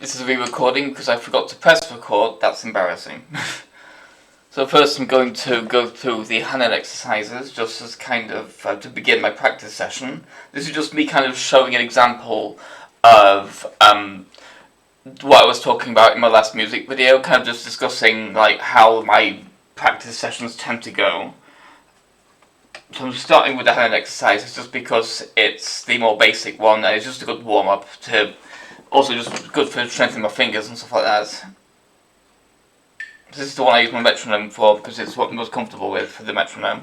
This is a re-recording because I forgot to press record. That's embarrassing. So first I'm going to go through the hand exercises just as kind of to begin my practice session. This is just me kind of showing an example of what I was talking about in my last music video, kind of just discussing like how my practice sessions tend to go. So I'm starting with the hand exercises just because it's the more basic one and it's just a good warm-up to also just good for strengthening my fingers and stuff like that. This is the one I use my metronome for because it's what I'm most comfortable with for the metronome.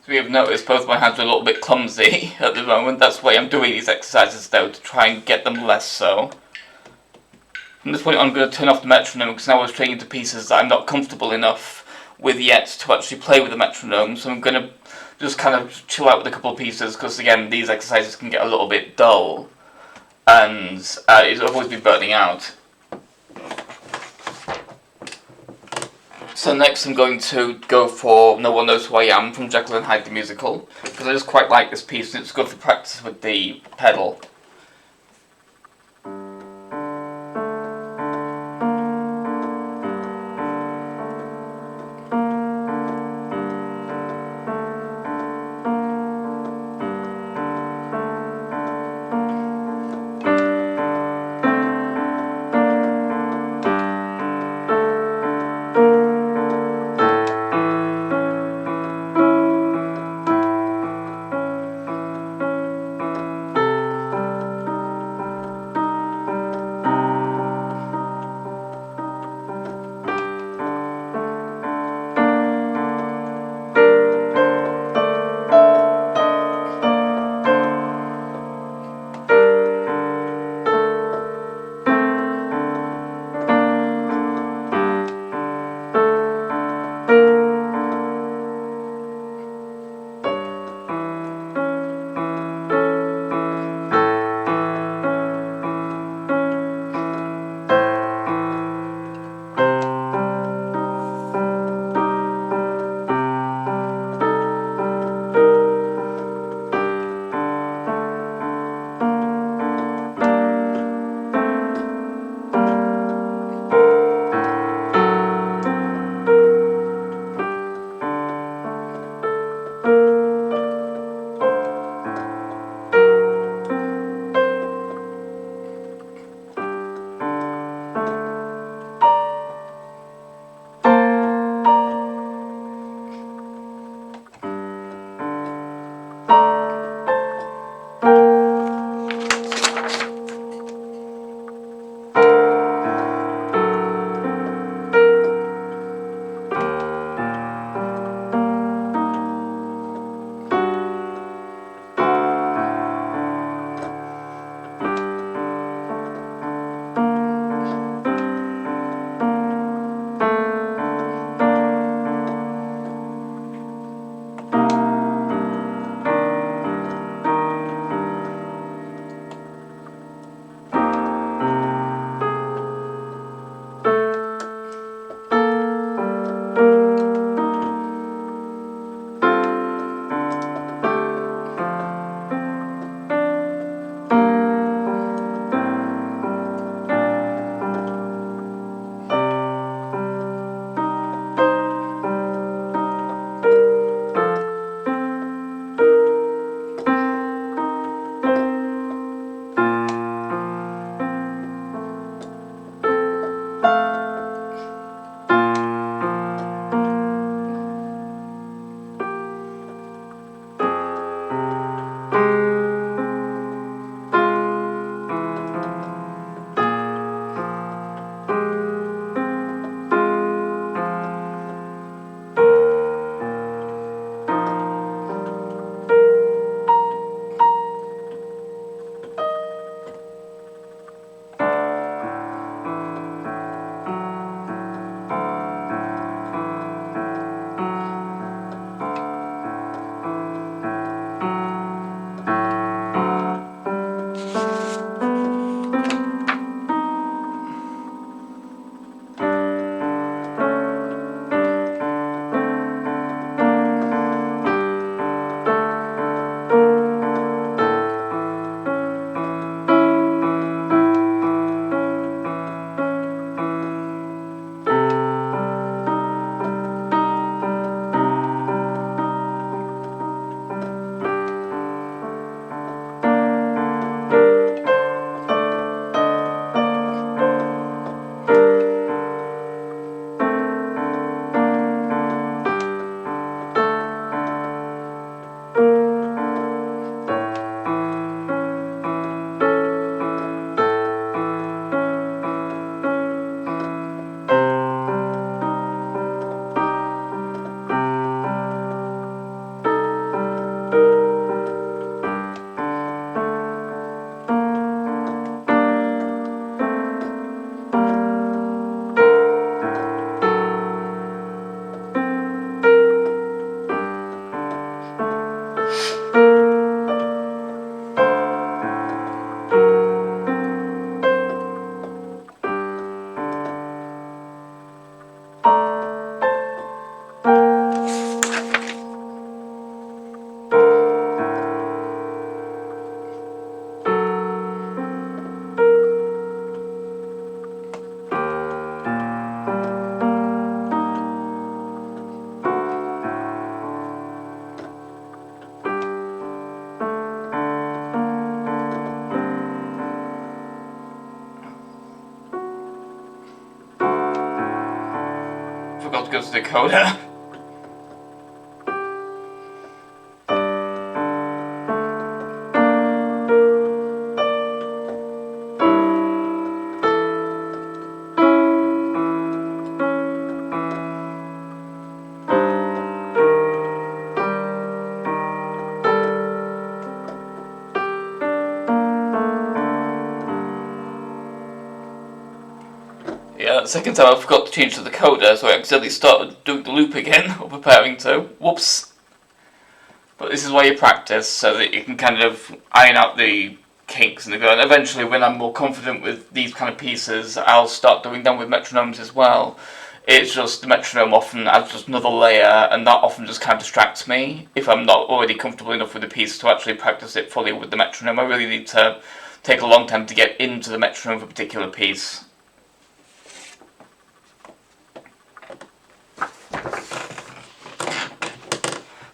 So you have noticed both my hands are a little bit clumsy at the moment. That's why I'm doing these exercises though, to try and get them less so. From this point on, I'm going to turn off the metronome because now we're straying into pieces that I'm not comfortable enough with yet to actually play with the metronome. So I'm going to just kind of chill out with a couple of pieces because again, these exercises can get a little bit dull and it'll always be burning out. So next I'm going to go for No One Knows Who I Am from Jekyll and Hyde the Musical, because I just quite like this piece and it's good for practice with the pedal. go to the coder. Yeah, the second time I forgot to change to the coder, so I accidentally started doing the loop again, or preparing to. Whoops. But this is why you practice, so that you can kind of iron out the kinks in the go. And eventually, when I'm more confident with these kind of pieces, I'll start doing them with metronomes as well. It's just the metronome often adds just another layer, and that often just kind of distracts me. If I'm not already comfortable enough with the piece to actually practice it fully with the metronome, I really need to take a long time to get into the metronome of a particular piece.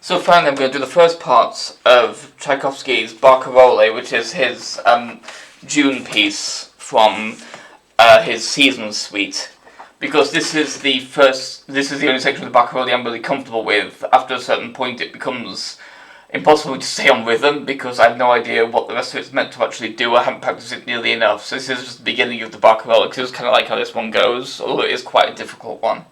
So finally, I'm going to do the first part of Tchaikovsky's Barcarolle, which is his June piece from his Seasons Suite, because this is the only section of the Barcarolle I'm really comfortable with. After a certain point, it becomes impossible to stay on rhythm because I have no idea what the rest of it's meant to actually do. I haven't practiced it nearly enough. So this is just the beginning of the Barcarolle, because it's kind of like how this one goes, although it is quite a difficult one.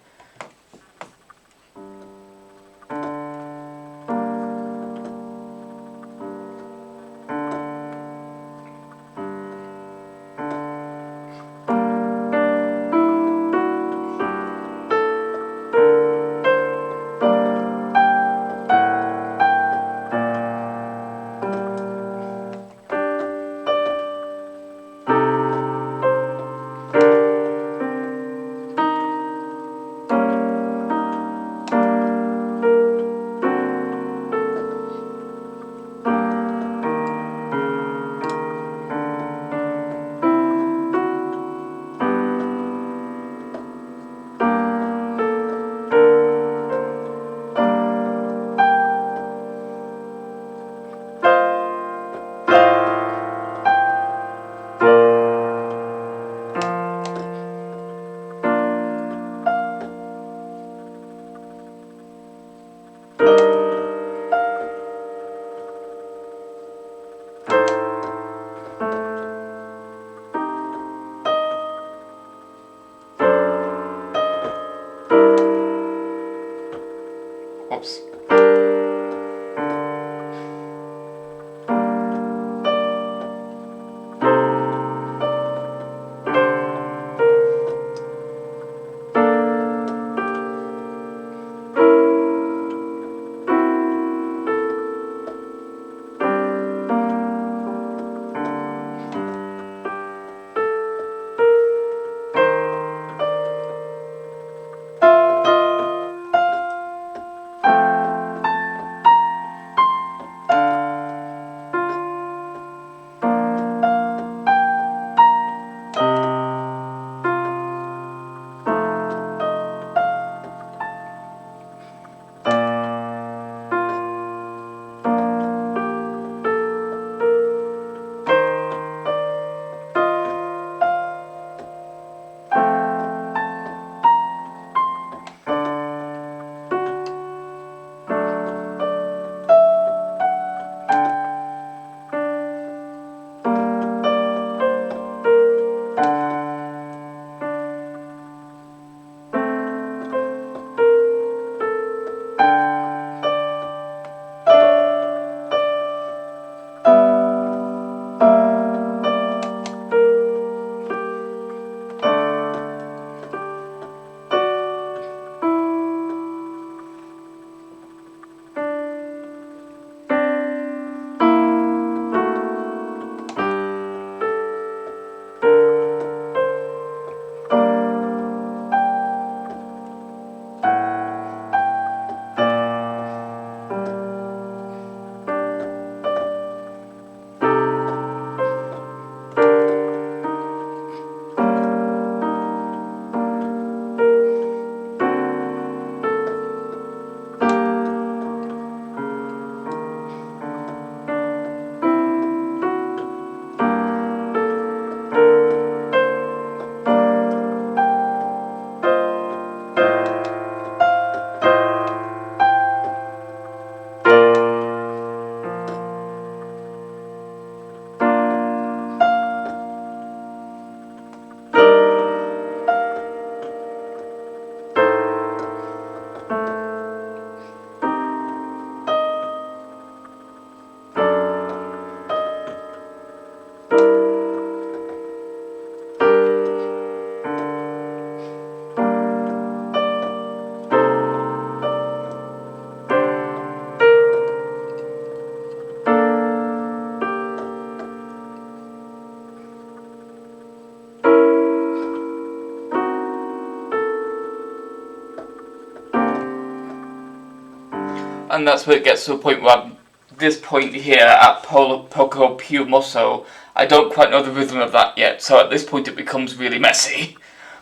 and that's where it gets to a point where this point here at Poco Più Mosso, I don't quite know the rhythm of that yet, so at this point it becomes really messy.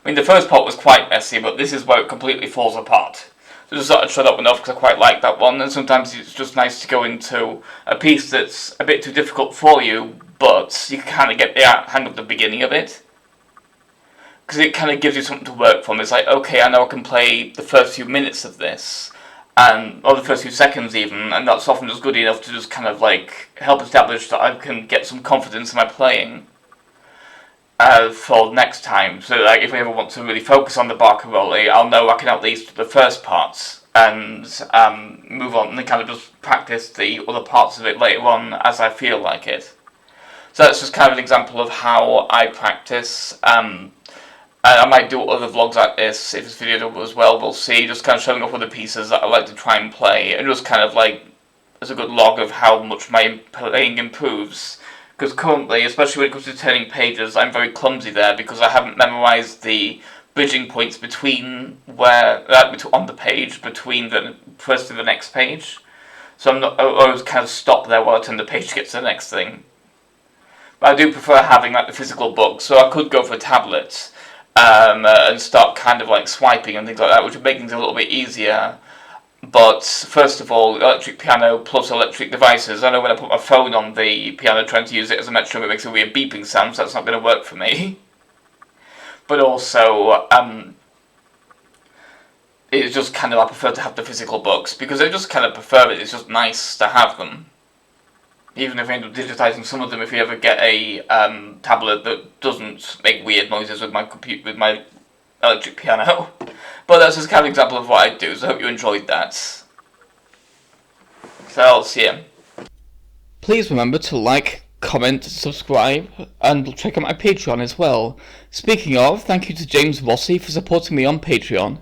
I mean, the first part was quite messy, but this is where it completely falls apart. So just thought I'd show that one off because I quite like that one, and sometimes it's just nice to go into a piece that's a bit too difficult for you, but you can kind of get the hang of the beginning of it. Because it kind of gives you something to work from. It's like, okay, I know I can play the first few minutes of this, or the first few seconds even, and that's often just good enough to just kind of like help establish that I can get some confidence in my playing for next time. So like if I ever want to really focus on the barcarolle, I'll know I can at least do the first parts and move on and then kind of just practice the other parts of it later on as I feel like it. So that's just kind of an example of how I practice. I might do other vlogs like this if this video does well, we'll see, just kind of showing off other pieces that I like to try and play, and just kind of like as a good log of how much my playing improves. Because currently, especially when it comes to turning pages, I'm very clumsy there because I haven't memorized the bridging points between on the page, between the first and the next page. So I always kind of stop there while I turn the page to get to the next thing. But I do prefer having like the physical book, so I could go for a tablet. And start kind of like swiping and things like that, which would make things a little bit easier. But first of all, electric piano plus electric devices. I know when I put my phone on the piano trying to use it as a metronome, it makes a weird beeping sound, so that's not going to work for me. But also, it's just kind of, I prefer to have the physical books, because I just kind of prefer it, it's just nice to have them. Even if I end up digitizing some of them, if you ever get a tablet that doesn't make weird noises with my electric piano. But that's just kind of an example of what I do, so I hope you enjoyed that. So I'll see you. Please remember to like, comment, subscribe, and check out my Patreon as well. Speaking of, thank you to James Rossi for supporting me on Patreon.